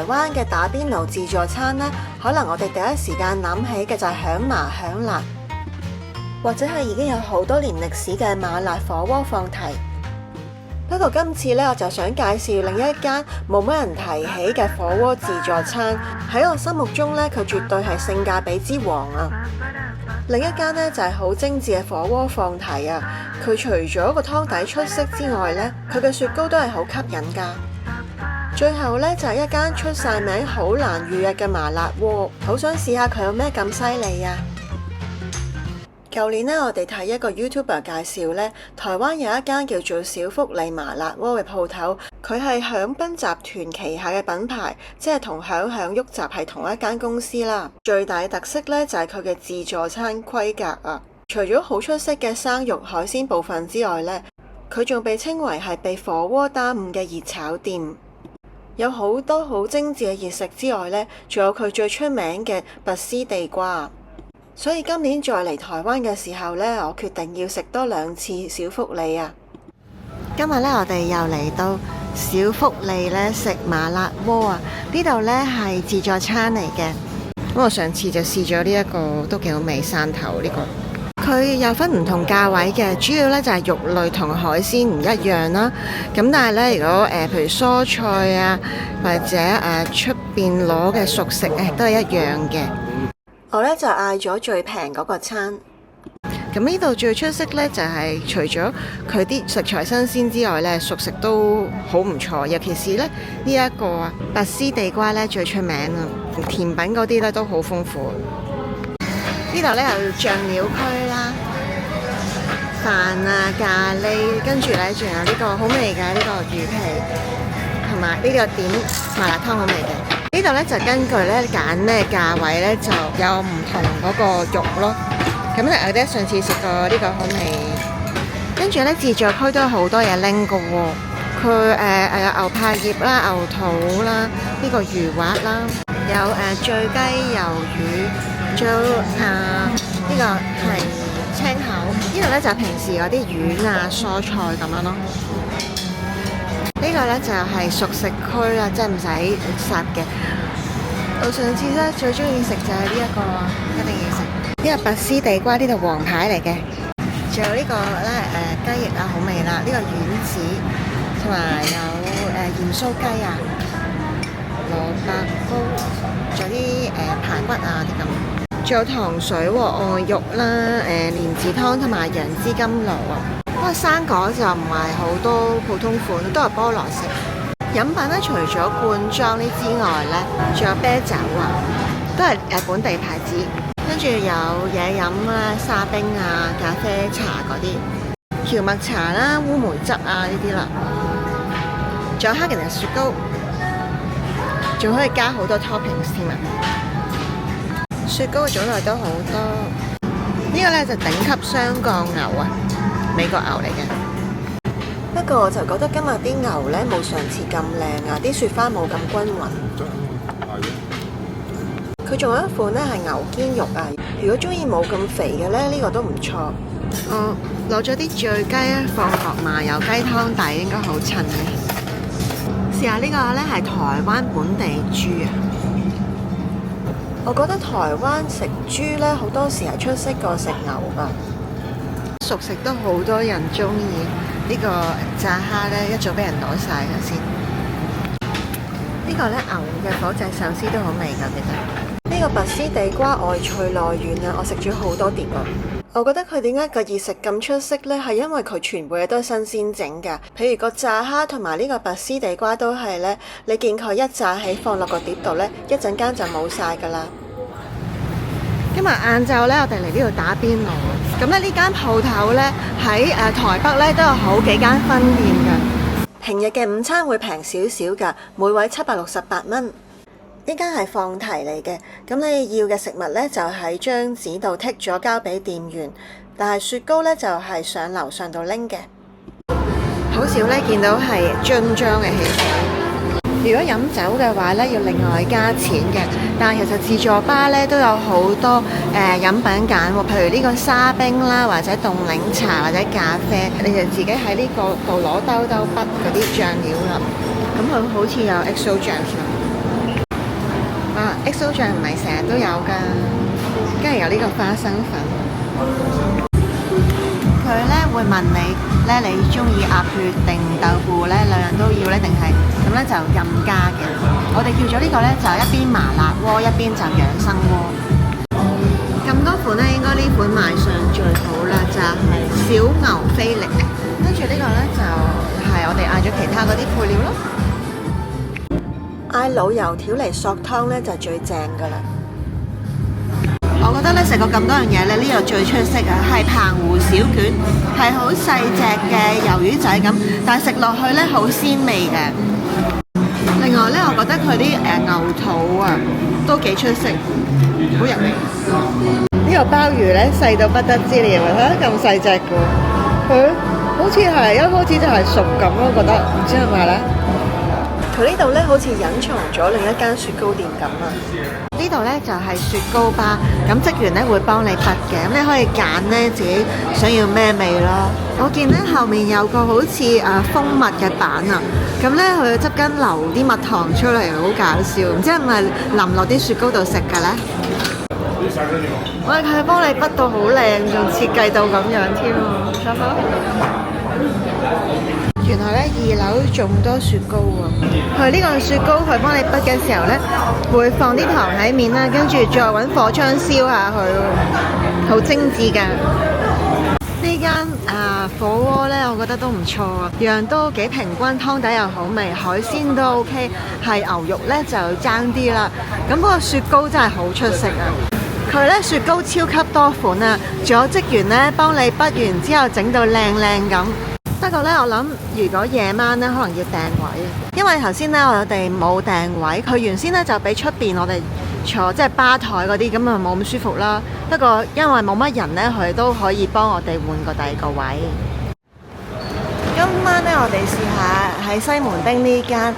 灣嘅打邊爐自助餐呢，可能我哋第一時間諗起嘅就係響麻響辣，或者係已經有好多年歷史嘅麻辣火鍋放題。不過今次呢，我就想介紹另一間冇乜人提起嘅火鍋自助餐，喺我心目中呢，佢絕對係性價比之王啊！另一間呢，就係好精緻嘅火鍋放題啊！佢除咗個湯底出色之外呢，佢嘅雪糕都係好吸引㗎。最後呢，就係一間出晒名好難預約嘅麻辣鍋，好想試下佢有咩咁犀利啊！舊年呢，我哋睇一個 YouTuber 介紹呢，台灣有一間叫做小福利麻辣鍋嘅鋪頭，佢係享賓集團旗下嘅品牌，即係同享郁集係同一間公司啦。最大特色呢，就係佢嘅自助餐規格啊！除咗好出色嘅生肉海鮮部分之外呢，佢仲被稱為係被火鍋耽誤嘅熱炒店，有好多好精緻嘅熱食之外呢，仲有佢最出名嘅拔絲地瓜。所以今年再嚟台灣嘅時候呢，我決定要食多2次小福利啊！今日呢，我哋又嚟到小福利呢食麻辣鍋啊！呢度呢係自助餐嚟嘅。咁我上次就試咗呢一個都幾好味，汕頭呢個。佢有分唔同價位嘅，主要呢就係肉類同海鮮唔一樣啦。咁但係呢，如果譬如蔬菜啊，或者出邊攞嘅熟食都係一樣嘅。我呢就嗌咗最平嗰個餐。咁呢度最出色呢，就係除咗佢啲食材新鮮之外呢，熟食都好唔錯。尤其是呢一個拔絲地瓜呢最出名啊，甜品嗰啲呢都好豐富。呢度呢有醬料區啦，飯啊咖喱，跟住呢仲有呢個好味嘅呢個魚皮，同埋呢個點麻辣湯好味嘅。呢度呢就根據呢揀咩價位呢，就有唔同嗰個肉咯。咁我哋上次食過呢個好味，跟住呢自助區都有好多嘢拎㗎喎。佢有牛柏葉啦、牛肚啦、呢個魚滑啦，有醉雞魷魚，仲有呢個係青口。呢度呢就係平時嗰啲丸啊、蔬菜咁樣咯。呢個呢就係熟食區啦，即係唔使殺嘅。我上次呢最中意食就係呢一個，一定要食。呢個拔絲地瓜呢度王牌嚟嘅。仲有呢個呢雞翼啊，好味啦！呢個丸子同埋有鹽酥雞啊、蘿蔔糕，仲有啲排骨啊啲咁。仲有糖水喎、愛肉啦、蓮子湯同埋楊枝甘露啊。不過生果就唔係好多普通款，都係菠蘿食。飲品呢，除咗罐裝呢之外呢，仲有啤酒啊，都係本地牌子。跟住有嘢飲啦，沙冰啊、咖啡茶嗰啲，蕎麥茶啦、烏梅汁啊呢啲啦。仲有黑人嘅雪糕，仲可以加好多 toppings 添啊！雪糕嘅種類都好多。呢個呢，就頂級雙降牛啊！美國牛嚟嘅，不過我就覺得今日啲牛呢冇上次咁靚啊，啲雪花冇咁均勻。佢仲有一款呢係牛肩肉啊，如果中意冇咁肥嘅呢，呢個都唔錯。我攞咗啲醉雞啊，放落麻油雞湯底，應該好襯嘅。試下呢個呢係台灣本地豬啊！我覺得台灣食豬呢好多時係出色過食牛㗎。熟食都好多人中意，呢個炸蝦呢一早俾人攞晒㗎先。呢個呢牛嘅火炙壽司都好味㗎，其實。呢個拔絲地瓜外脆內軟啊，我食咗好多碟啊。我覺得佢點解個熱食咁出色呢？係因為佢全部嘢都係新鮮整㗎。譬如個炸蝦同埋呢個拔絲地瓜都係呢，你見佢一炸起放落個碟度呢，一陣間就冇晒㗎啦。今日晏晝呢，我哋嚟呢度打邊爐。咁呢間鋪頭呢，喺台北呢都有好幾間分店㗎。平日嘅午餐會平少少㗎，每位768蚊。呢間係放題嚟嘅，咁你要嘅食物呢，就喺張紙度剔咗交俾店員，但係雪糕呢，就係上樓上度拎嘅。好少呢見到係樽裝嘅汽水。如果飲酒嘅話呢，要另外加錢嘅。但係其實自助吧呢都有好多飲品揀喎，譬如呢個沙冰啦，或者凍檸茶或者咖啡，你就自己喺呢個度攞兜筆嗰啲醬料啦。咁佢好似有 XO 醬添。XO 醬唔係成日都有㗎，跟住有呢個花生粉。佢咧會問你咧，你中意鴨血定豆腐咧，兩樣都要咧，定係咁咧就任加嘅。我哋叫咗呢個咧就一邊麻辣鍋，一邊就養生鍋。咁多款咧，應該呢款賣相最好啦，就係小牛菲力。跟住呢個咧就係我哋嗌咗其他嗰啲配料咯。嗌老油條嚟索湯咧就最正㗎啦。我覺得咧食過咁多樣嘢咧，呢個最出色啊，係澎湖小卷，係好細隻嘅魷魚仔咁，但係食落去咧好鮮味嘅。另外咧，我覺得佢啲牛肚啊都幾出色，好入味。呢個鮑魚咧細到不得之了，睇下咁細隻嘅，佢好似係一開始就係熟咁咯，覺得唔知係咪咧？佢呢度咧好似隱藏咗另一間雪糕店咁啊！呢度咧就係雪糕吧，咁職員咧會幫你筆嘅，咁你可以揀咧自己想要咩味咯。我見咧後面有個好似蜂蜜嘅板啊，咁咧佢側跟流啲蜜糖出嚟，好搞笑，唔知係咪淋落啲雪糕度食㗎咧？喂，佢幫你筆到好靚，仲設計到咁樣添喎，原來咧2樓仲多雪糕喎。佢呢個雪糕佢幫你筆嘅時候咧，會放啲糖喺面啦，跟住再揾火槍燒下佢，好精緻㗎。呢間火鍋咧，我覺得都唔錯啊，樣都幾平均，湯底又好味，海鮮都 OK， 係牛肉咧就爭啲啦。咁嗰個雪糕真係好出色啊！佢咧雪糕超級多款啊，仲有職員咧幫你筆完之後整到靚靚咁。不過咧，我諗如果夜晚咧，可能要訂位，因為頭先咧我哋冇訂位，佢原先咧就俾出邊我哋坐即係吧台嗰啲，咁啊冇咁舒服啦。不過因為冇乜人咧，佢都可以幫我哋換個第二個位。今晚咧，我哋試下喺西門町呢間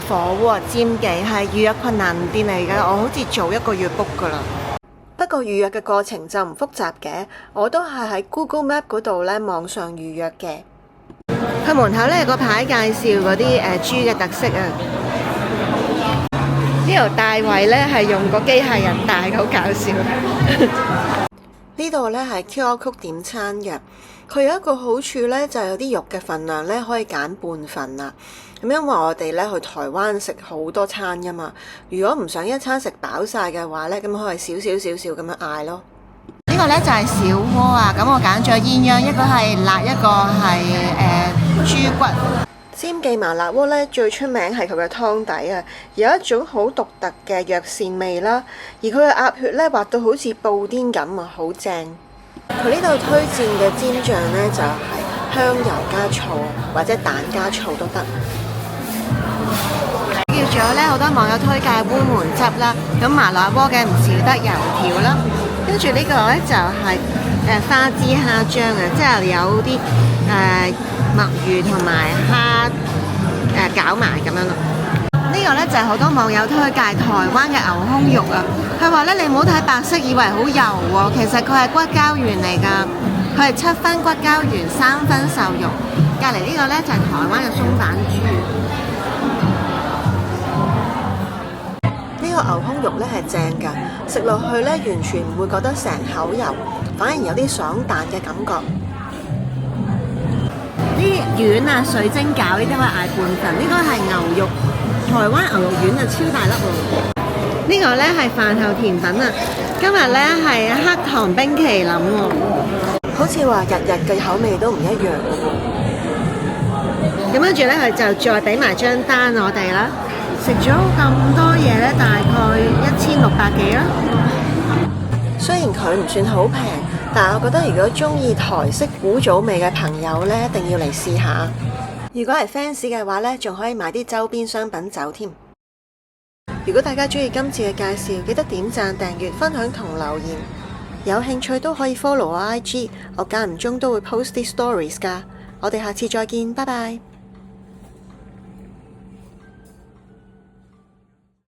火鍋尖記，係預約困難店嚟嘅，我好似早1個月 book 噶啦。不過預約嘅過程就唔複雜嘅，我都係喺 Google Map 嗰度咧網上預約嘅。佢門口咧有個牌介紹嗰啲豬嘅特色啊。呢度大圍咧係用個機械人大，好搞笑。呢度咧係 QR Code 點餐嘅，佢有一個好處咧，就係有啲肉嘅份量咧可以揀半份啊。咁因為我哋咧去台灣食好多餐噶嘛，如果唔想一餐食飽晒嘅話咧，咁可以少少咁樣嗌咯。呢個咧就係小鍋啊，咁我揀咗鴛鴦，一個係辣，一個係豬骨。尖記麻辣鍋咧最出名係佢嘅湯底啊，有一種好獨特嘅藥膳味啦，而佢嘅鴨血咧滑到好似布甸咁啊，好正。佢呢度推薦嘅煎醬咧就係香油加醋或者蛋加醋都得。仲有咧好多網友推介烏門汁啦，咁麻辣鍋嘅唔少得油條啦，跟住呢個咧就係花枝蝦醬啊，即係有啲墨魚同埋蝦攪埋咁樣咯。呢個咧就係好多網友推介台灣嘅牛胸肉啊，佢話咧你唔好睇白色以為好油喎，其實佢係骨膠原嚟㗎，佢係7分骨膠原3分瘦肉。隔離呢個咧就係台灣嘅鬆板豬。呢個牛胸肉咧係正㗎，食落去咧完全唔會覺得成口油，反而有啲爽彈嘅感覺。啲丸啊、水晶餃呢啲可以嗌半份，呢個係牛肉，台灣牛肉丸啊，超大粒喎。呢個咧係飯後甜品啊，今日咧係黑糖冰淇淋喎，好似話日日嘅口味都唔一樣喎。咁跟住咧佢就再俾埋張單我哋啦。食咗咁多嘢咧，大概1600幾啦。雖然佢唔算好平，但係我覺得如果中意台式古早味嘅朋友咧，一定要嚟試下。如果係 fans 嘅話咧，仲可以買啲周邊商品走添。如果大家中意今次嘅介紹，記得點讚、訂閱、分享同留言。有興趣都可以 follow 我 IG，我間唔中都會 post 啲 stories 㗎。我哋下次再見，拜拜。